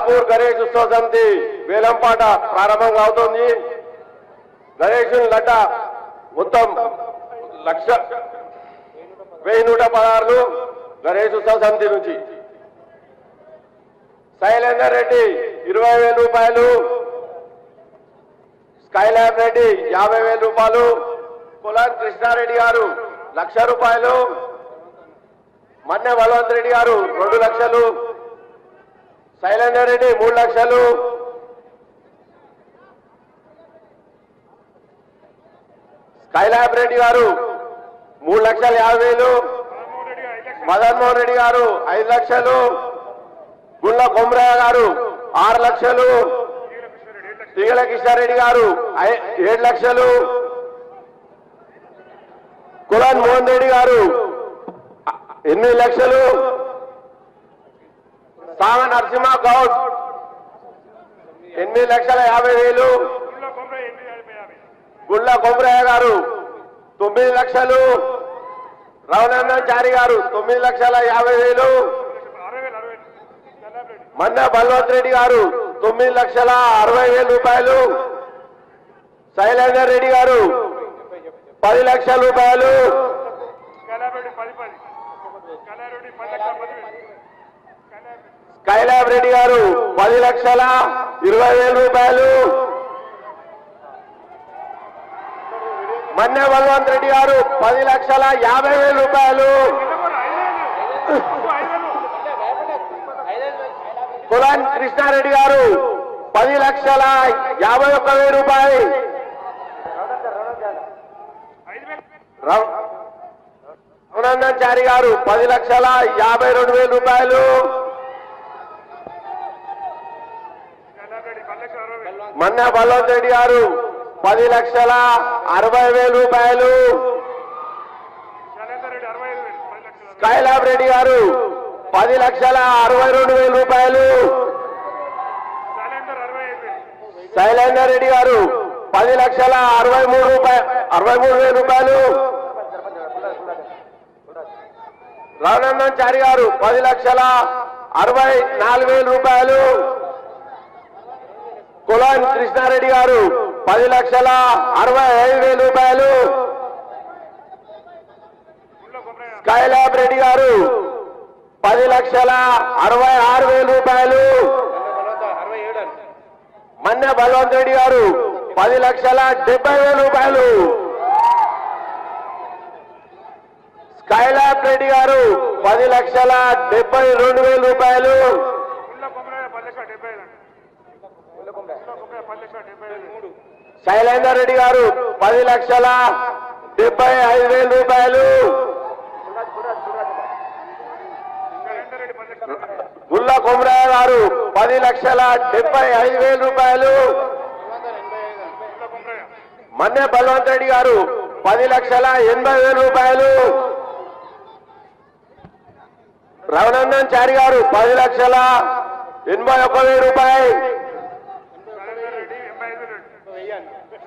కొల్లాపూర్ గణేష్ ఉత్సవ సమితి వేలంపాట ప్రారంభంగా అవుతోంది. గణేశుని లడ్డ మొత్తం 1,116 గణేష్ ఉత్సవ సమితి నుంచి. శైలేందర్ రెడ్డి 20,000 రూపాయలు, స్కైలాబ్ రెడ్డి 50,000 రూపాయలు, కులాన్ కృష్ణారెడ్డి గారు 1,00,000 రూపాయలు, మన్నె బలవంత్ రెడ్డి గారు 2 లక్షలు, శైలేందర్ రెడ్డి 3 లక్షలు, స్కైలాబ్ రెడ్డి గారు 3,50,000, మదన్ మోహన్ రెడ్డి గారు 5 లక్షలు, గుళ్ళ కొమరయ్య గారు 6 లక్షలు, తీగల కిషారెడ్డి గారు 7 లక్షలు, కులాన్ మోహన్ రెడ్డి గారు 8 లక్షలు, సామ నరసింహ గౌడ్ 8,50,000, గుళ్ళ కొమరయ్య గారు 9 లక్షలు, రవణాచారి గారు 9,50,000, మన్న బల్వంత్ రెడ్డి గారు 9,60,000 రూపాయలు, శైలేందర్ రెడ్డి గారు 10 లక్షల రూపాయలు, స్కైలాబ్ రెడ్డి గారు 10,20,000 రూపాయలు, మన్నె బల్వంత్ రెడ్డి గారు 10,50,000 రూపాయలు, కులాన్ కృష్ణారెడ్డి గారు 10,51,000 రూపాయలు, రఘునందన్ గారు 10,52,000 రూపాయలు, మన్న బల్వంత్ రెడ్డి గారు 10,60,000 రూపాయలు, స్కైలాబ్ రెడ్డి గారు 10,62,000 రూపాయలు, శైలేందర్ రెడ్డి గారు 10,63,000 రూపాయలు, రఘునందన్ చారి గారు 10,64,000 రూపాయలు, కులాన్ కృష్ణారెడ్డి గారు 10,65,000 రూపాయలు, స్కైలాబ్ రెడ్డి గారు 10,66,000 రూపాయలు, మన్నె బల్వంత్ రెడ్డి గారు 10,70,000 రూపాయలు, స్కైలాబ్ రెడ్డి గారు 10,72,000 రూపాయలు, శైలేందర్ రెడ్డి గారు 10,75,000 రూపాయలు, గుళ్ళ కొమరయ్య గారు 10,75,000 రూపాయలు, మన్నె బల్వంత్ రెడ్డి గారు 10,80,000 రూపాయలు, రఘునందన్ చారి గారు 10,81,000 రూపాయలు,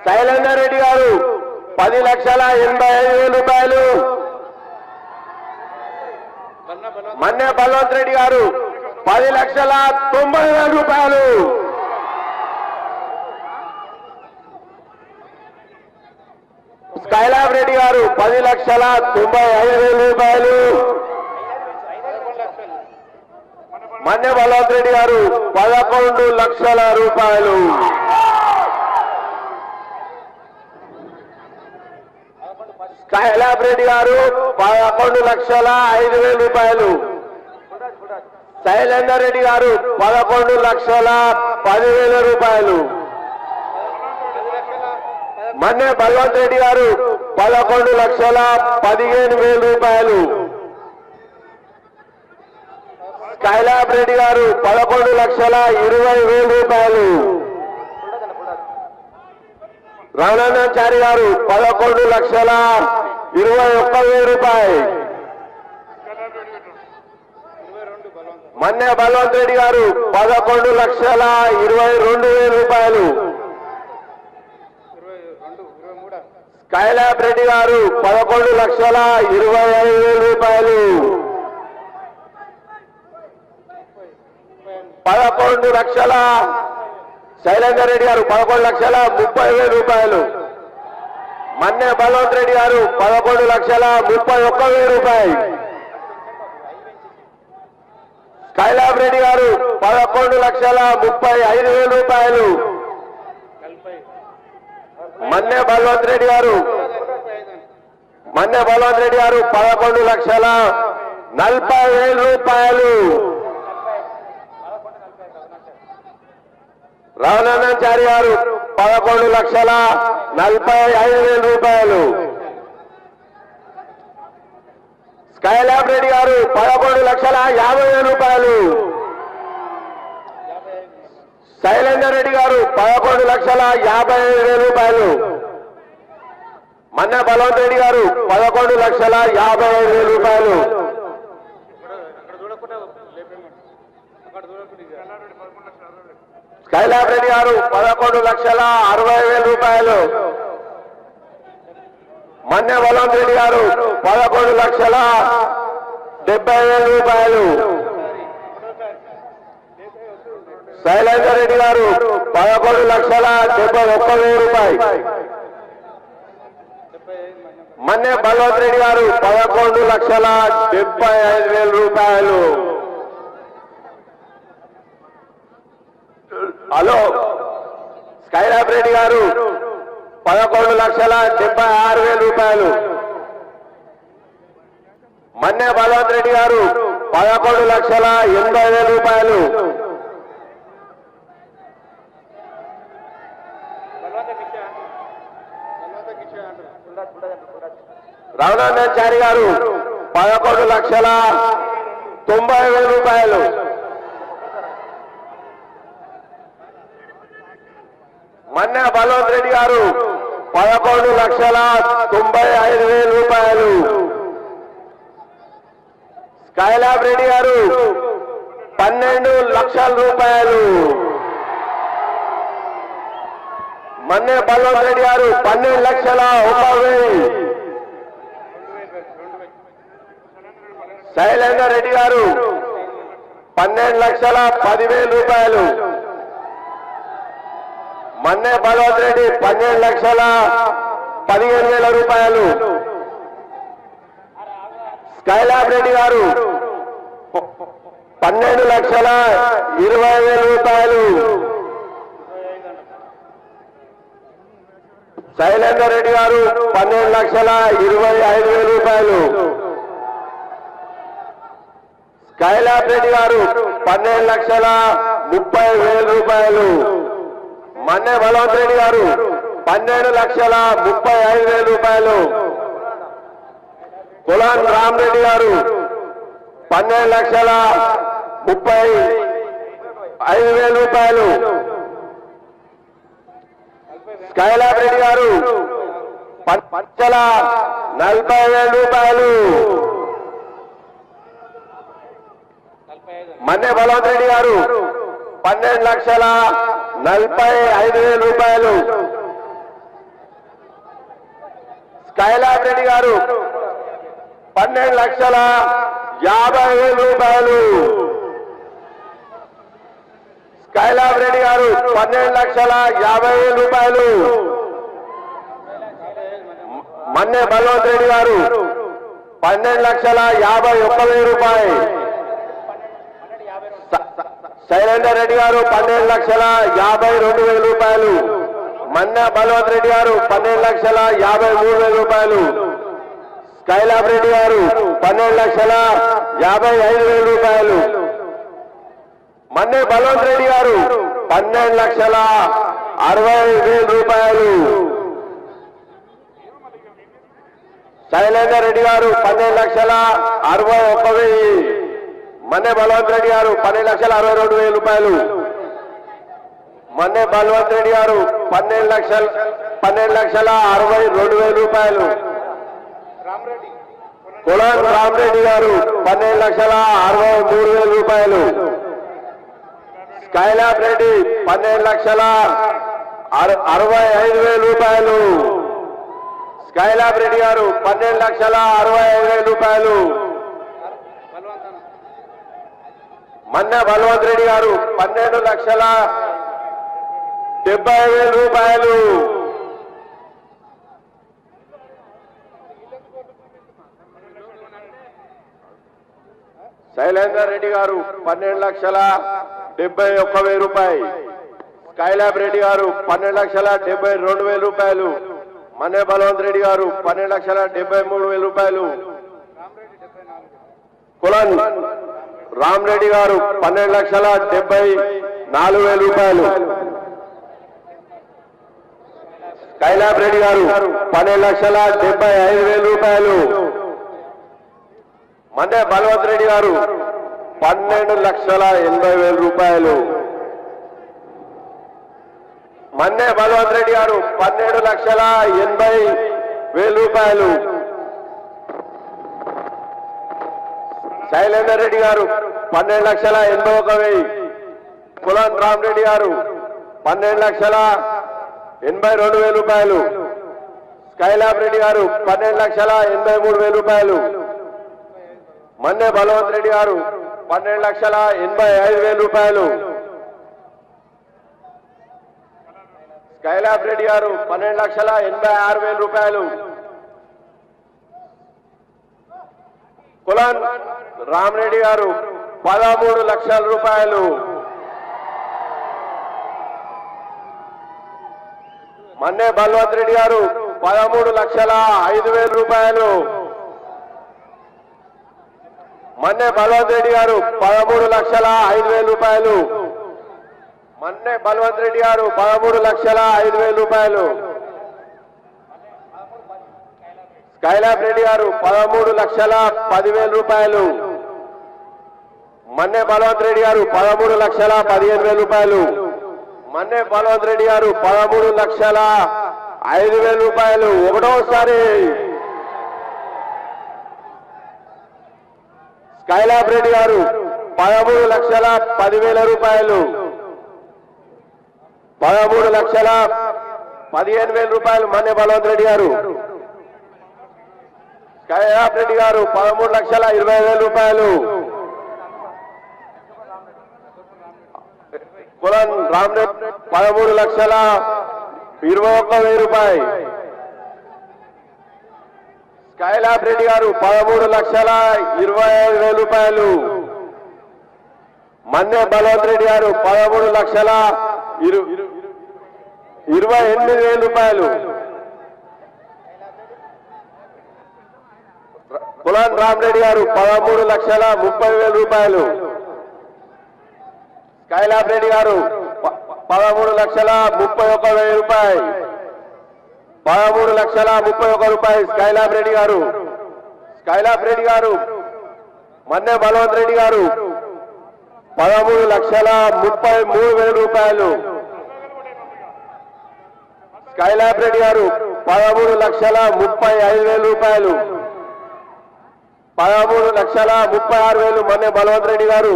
శైలేందర్ రెడ్డి గారు 10,85,000 రూపాయలు, మన్నె బల్వంత్ రెడ్డి గారు 10,90,000 రూపాయలు, స్కైలాబ్ రెడ్డి గారు 10,95,000 రూపాయలు, మన్నె బల్వంత్ రెడ్డి గారు 11 లక్షల రూపాయలు, స్కైలాబ్ రెడ్డి గారు 11,05,000 రూపాయలు, శైలేందర్ రెడ్డి గారు 11,10,000 రూపాయలు, మన్నె బల్వంత్ రెడ్డి గారు 11,15,000 రూపాయలు, స్కైలాబ్ రెడ్డి గారు 11,20,000 రూపాయలు, రఘునందన్ చారి గారు 11,21,000 రూపాయలు, మన్నె బల్వంత్ రెడ్డి గారు 11,22,000 రూపాయలు, స్కైలాబ్ రెడ్డి గారు 11,25,000 రూపాయలు, 11,00,000 శైలేందర్ రెడ్డి గారు 11,30,000 రూపాయలు. మన్నే బలవంత్ రెడ్డి గారు 11,31,000 రూపాయలు. స్కైలాబ్ రెడ్డి గారు 11,35,000 రూపాయలు. మన్నే బలవంత్ రెడ్డి గారు 11,40,000 రూపాయలు. రావణాచారి గారు 11,45,000 రూపాయలు. స్కైలాబ్ రెడ్డి గారు 11,50,000 రూపాయలు. శైలేందర్ రెడ్డి గారు 11,50,000 రూపాయలు. మన్నా బలవంత్ రెడ్డి గారు 11,50,000 రూపాయలు. స్కైలాబ్ రెడ్డి గారు 11,60,000 రూపాయలు. మన్నే బలవంత్ రెడ్డి గారు 11,70,000 రూపాయలు. శైలేందర్ రెడ్డి గారు 11,71,000 రూపాయలు. మన్నే బలవంత్ రెడ్డి గారు 11,75,000 రూపాయలు. హలో, స్కైలాబ్ రెడ్డి గారు 11,76,000 రూపాయలు. మన్నే బలవంత్ రెడ్డి గారు 11,80,000 రూపాయలు. రావణాచారి గారు 11,90,000 రూపాయలు. మన్నా బలవంత్ రెడ్డి గారు 11,95,000 రూపాయలు. స్కైలాబ్ రెడ్డి గారు 12,00,000 రూపాయలు. మన్నే బలవంత్ రెడ్డి గారు 12,01,000. శైలేందర్ రెడ్డి గారు 12,10,000 రూపాయలు. మన్నే బలవంత్ రెడ్డి 12,15,000 రూపాయలు. స్కైలాబ్ రెడ్డి గారు 12,20,000 రూపాయలు. శైలేందర్ రెడ్డి గారు 12,25,000 రూపాయలు. స్కైలాబ్ రెడ్డి గారు 12,30,000 రూపాయలు. మన్నే బలవంత్ రెడ్డి గారు 12,35,000 రూపాయలు. కులాన్ రామరెడ్డి గారు 12,35,000 రూపాయలు. స్కైలాబ్ రెడ్డి గారు 12,40,000 రూపాయలు. మన్నే బలవంత్ రెడ్డి గారు 12,45,000 రూపాయలు. స్కైలాబ్ రెడ్డి గారు 12,50,000 రూపాయలు. స్కైలాబ్ రెడ్డి గారు 12,50,000 రూపాయలు. మన్నే బలవంత్ రెడ్డి గారు 12,51,000 రూపాయలు. శైలేందర్ రెడ్డి గారు 12,52,000 రూపాయలు. మన్నా బలవంత్ రెడ్డి గారు 12,53,000 రూపాయలు. స్కైలాబ్ రెడ్డి గారు 12,55,000 రూపాయలు. మన్నే బలవంత్ రెడ్డి గారు 12,60,000 రూపాయలు. శైలేందర్ రెడ్డి గారు 12,61,000. మన్నే బలవంత్ రెడ్డి గారు 12,62,000 రూపాయలు. మన్నే బలవంత్ రెడ్డి గారు 12,62,000 రూపాయలు. కులాన్ రామరెడ్డి గారు 12,63,000 రూపాయలు. స్కైలాబ్ రెడ్డి 12,65,000 రూపాయలు. స్కైలాబ్ రెడ్డి గారు 12,65,000 రూపాయలు. మన్నె బలవంత్ రెడ్డి గారు 12,70,000 రూపాయలు. శైలేందర్ రెడ్డి గారు 12,71,000 రూపాయలు. స్కైలాబ్ రెడ్డి గారు 12,72,000 రూపాయలు. మన్నె బలవంత్ రెడ్డి గారు 12,73,000 రూపాయలు. కులన్ రామరెడ్డి గారు 12,74,000 రూపాయలు. స్కైలాబ్ రెడ్డి గారు 12,75,000 రూపాయలు. మన్నె బలవంత్ రెడ్డి గారు 12,80,000 రూపాయలు. మన్నె బలవంత్ రెడ్డి గారు 12,80,000 రూపాయలు. శైలేందర్ రెడ్డి గారు 12,81,000. కులన్ రామరెడ్డి గారు 12,82,000 రూపాయలు. స్కైలాబ్ రెడ్డి గారు 12,83,000 రూపాయలు. మన్నె బలవంత్ రెడ్డి గారు 12,85,000 రూపాయలు. స్కైలాబ్ రెడ్డి గారు 12,86,000 రూపాయలు. కులన్ రామరెడ్డి గారు 13 లక్షల రూపాయలు. మన్నె బలవంత్ రెడ్డి గారు 13,05,000 రూపాయలు. మన్నె బలవంత్ రెడ్డి గారు 13,05,000 రూపాయలు. మన్నె బలవంత్ రెడ్డి గారు 13,05,000 రూపాయలు. స్కైలాబ్ రెడ్డి గారు 13,10,000 రూపాయలు. మన్నె బలవంత్ రెడ్డి గారు 13,15,000 రూపాయలు. మన్నె బలవంత్ రెడ్డి గారు 13,05,000 రూపాయలు. ఒకటోసారి స్కైలాబ్ రెడ్డి గారు 13,10,000 రూపాయలు. 13,15,000 రూపాయలు మన్నె బలవంత్ రెడ్డి గారు. స్కైలాబ్ రెడ్డి గారు 13,20,000 రూపాయలు. కులన్ రామరెడ్డి 13,21,000 రూపాయలు. స్కైలాబ్ రెడ్డి గారు 13,25,000 రూపాయలు. మన్నె బలవంత్ రెడ్డి గారు 13,28,000 రూపాయలు. కులన్ రామరెడ్డి గారు 13,30,000 రూపాయలు. స్కైలాబ్ రెడ్డి గారు 13,31,000 రూపాయలు. 13,31,000 రూపాయలు స్కైలాబ్ రెడ్డి గారు. స్కైలాబ్ రెడ్డి గారు మన్నె బలవంత్ రెడ్డి గారు 13,33,000 రూపాయలు. స్కైలాబ్ రెడ్డి గారు 13,35,000 రూపాయలు. 13,36,000 మన్నె బలవంత్ రెడ్డి గారు.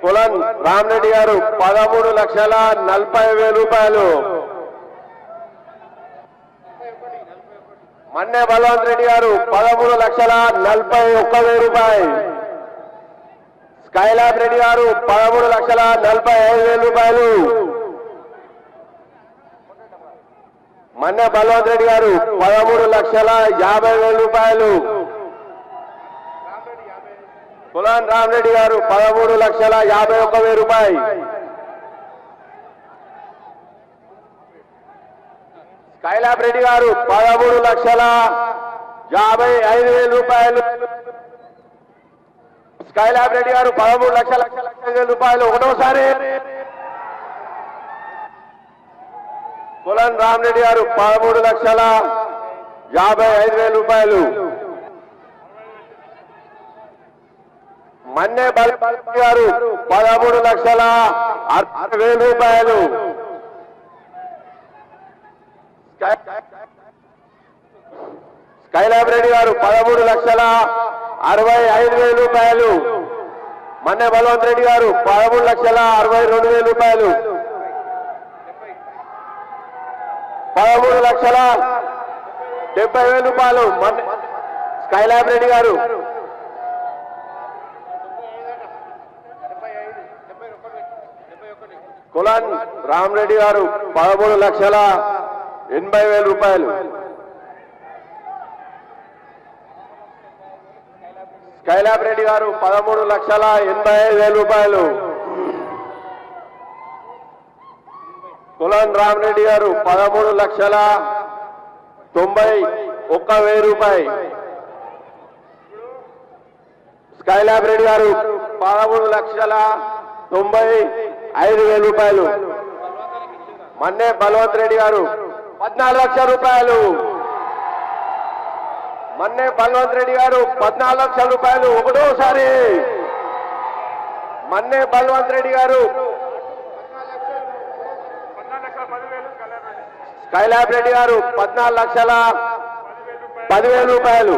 కులన్ రామరెడ్డి గారు 13,40,000 రూపాయలు. మన్నె బలవంత్ రెడ్డి గారు 13,41,000 రూపాయలు. స్కైలాబ్ రెడ్డి గారు 13,45,000 రూపాయలు. మన్నె బలవంత్ రెడ్డి గారు 13,50,000 రూపాయలు. కులన్ రామరెడ్డి గారు 13,51,000 రూపాయలు. స్కైలాబ్ రెడ్డి గారు 13,55,000 రూపాయలు. స్కైలాబ్ రెడ్డి గారు 13,05,000 రూపాయలు. ఒకటోసారి కులన్ రామరెడ్డి గారు 13,55,000 రూపాయలు. మన్నె బలవంత్ గారు 13,60,000 రూపాయలు. స్కైలాబ్ రెడ్డి గారు 13,65,000 రూపాయలు. మన్నె బలవంత్ రెడ్డి గారు 13,62,000 రూపాయలు. 13,70,000 రూపాయలు స్కైలాబ్ రెడ్డి గారు. కులాన్ రామరెడ్డి గారు 13,80,000 రూపాయలు. స్కైలాబ్ రెడ్డి గారు 13,85,000 రూపాయలు. కులాన్ రామరెడ్డి గారు 13,91,000 రూపాయలు. స్కైలాబ్ రెడ్డి గారు 13,95,000 రూపాయలు. మన్నే బలవంత్ రెడ్డి గారు 14 లక్షల రూపాయలు. మన్నే బలవంత్ రెడ్డి గారు 14 లక్షల రూపాయలు ఒకటోసారి. మన్నే బలవంత్ రెడ్డి గారు స్కైలాబ్ రెడ్డి గారు 14,10,000 రూపాయలు.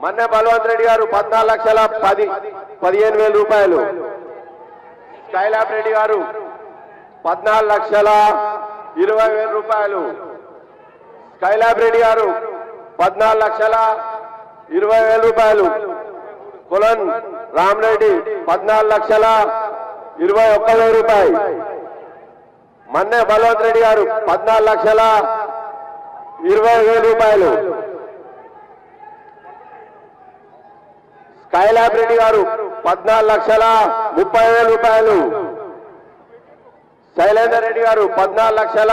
మన్నే బలవంత్ రెడ్డి గారు 14,15,000 రూపాయలు. స్కైలాబ్ రెడ్డి గారు 14,20,000 రూపాయలు. స్కైలాబ్ రెడ్డి గారు 14,20,000 రూపాయలు. కులన్ రామరెడ్డి 14,21,000 రూపాయలు. మన్నే బలవంత్ రెడ్డి గారు 14,20,000 రూపాయలు. స్కైలాబ్ రెడ్డి గారు 14,30,000 రూపాయలు. శైలేందర్ రెడ్డి గారు 14 లక్షల.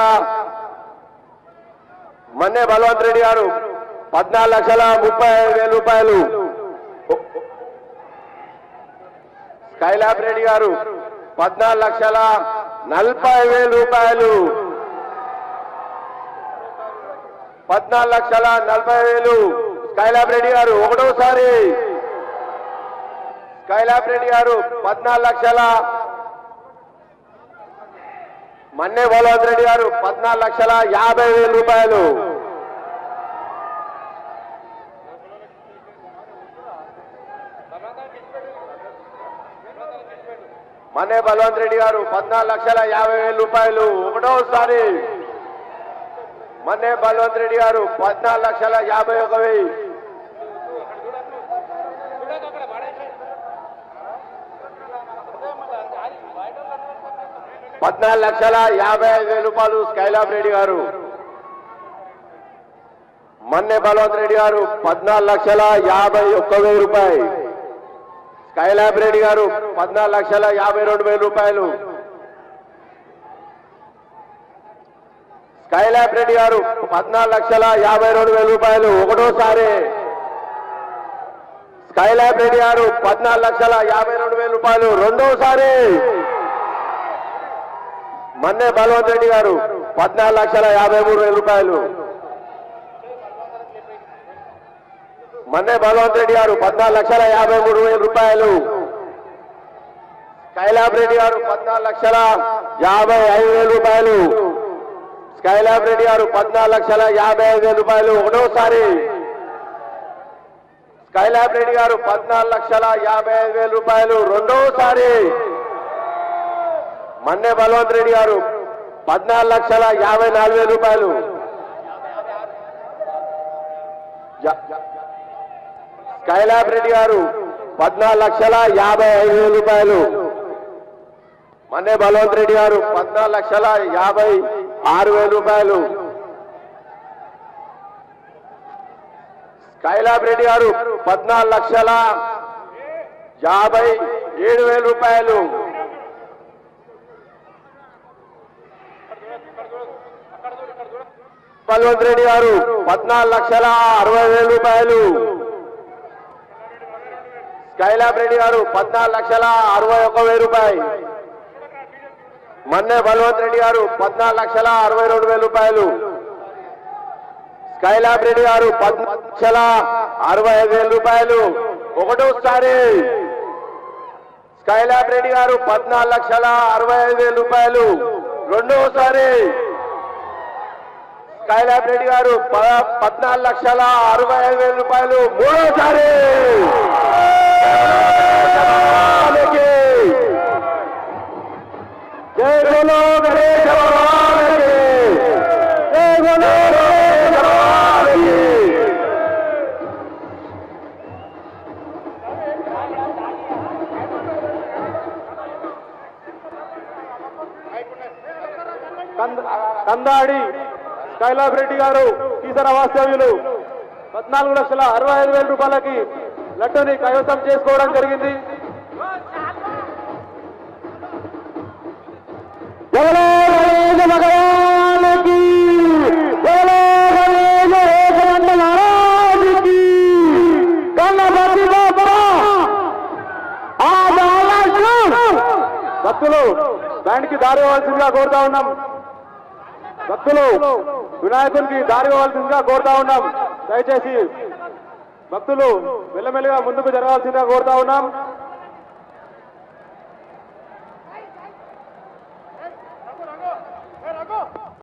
మన్నే బలవంత్ రెడ్డి గారు 14,30,000 రూపాయలు. స్కైలాబ్ రెడ్డి గారు 14,40,000 రూపాయలు. 14,40,000. స్కైలాబ్ రెడ్డి గారు ఒకటోసారి. స్కైలాబ్ రెడ్డి గారు 14 లక్షల. మన్నే బలవంత్ రెడ్డి గారు 14,50,000 రూపాయలు. మన్నే బలవంత్ రెడ్డి గారు 14,50,000 రూపాయలు ఒకటోసారి. మన్నే బలవంత్ రెడ్డి గారు 14,51,000. 14,55,000 రూపాయలు. స్కైలాబ్ రెడ్డి గారు. మన్నే బలవంత్ రెడ్డి గారు 14,51,000 రూపాయలు. స్కైలాబ్ రెడ్డి గారు 14,52,000 రూపాయలు. స్కైలాబ్ రెడ్డి గారు 14,52,000 రూపాయలు ఒకటోసారి. స్కైలాబ్ రెడ్డి గారు 14,52,000 రూపాయలు రెండోసారి. మన్నే బలవంత్ రెడ్డి గారు 14,53,000 రూపాయలు. మన్నే బలవంత్ రెడ్డి గారు 14,53,000 రూపాయలు. స్కైలాబ్ రెడ్డి గారు 14,55,000 రూపాయలు. స్కైలాబ్ రెడ్డి గారు 14,55,000 రూపాయలు ఒకటోసారి. స్కైలాబ్ రెడ్డి గారు 14,55,000 రూపాయలు రెండోసారి. మన్నే బలవంత్ రెడ్డి గారు 14,54,000 రూపాయలు. స్కైలాబ్ రెడ్డి గారు 14,55,000 రూపాయలు. మన్నే బలవంత్ రెడ్డి గారు 14,56,000 రూపాయలు. స్కైలాబ్ రెడ్డి గారు 14,57,000 రూపాయలు. బలవంత్ రెడ్డి గారు 14,60,000 రూపాయలు. స్కైలాబ్ రెడ్డి గారు 14,61,000 రూపాయలు. మన్నే బలవంత్ రెడ్డి గారు 14,62,000 రూపాయలు. స్కైలాబ్ రెడ్డి గారు 14,65,000 రూపాయలు ఒకటోసారి. స్కైలాబ్ రెడ్డి గారు 14,65,000 రూపాయలు రెండోసారి. స్కైలాబ్ రెడ్డి గారు 14,65,000 రూపాయలు మూడోసారి. జై బోలో గణేశ భగవానుకి. జై బోలో గణేశ భగవానుకి. కందాడి స్కైలాబ్ రెడ్డి గారు కీసర వాస్తవ్యులు 14,65,000 రూపాయలకి లడ్డూని కైవసం చేసుకోవడం జరిగింది. భక్తులు బ్యాండ్ కి దారి ఇవ్వాల్సిందిగా కోరుతా ఉన్నాం. భక్తులు వినాయకునికి దారి ఇవ్వాల్సిందిగా కోరుతా ఉన్నాం. దయచేసి భక్తులు మెల్లమెల్లగా ముందుకు జరగాల్సిందిగా కోరుతా ఉన్నాం.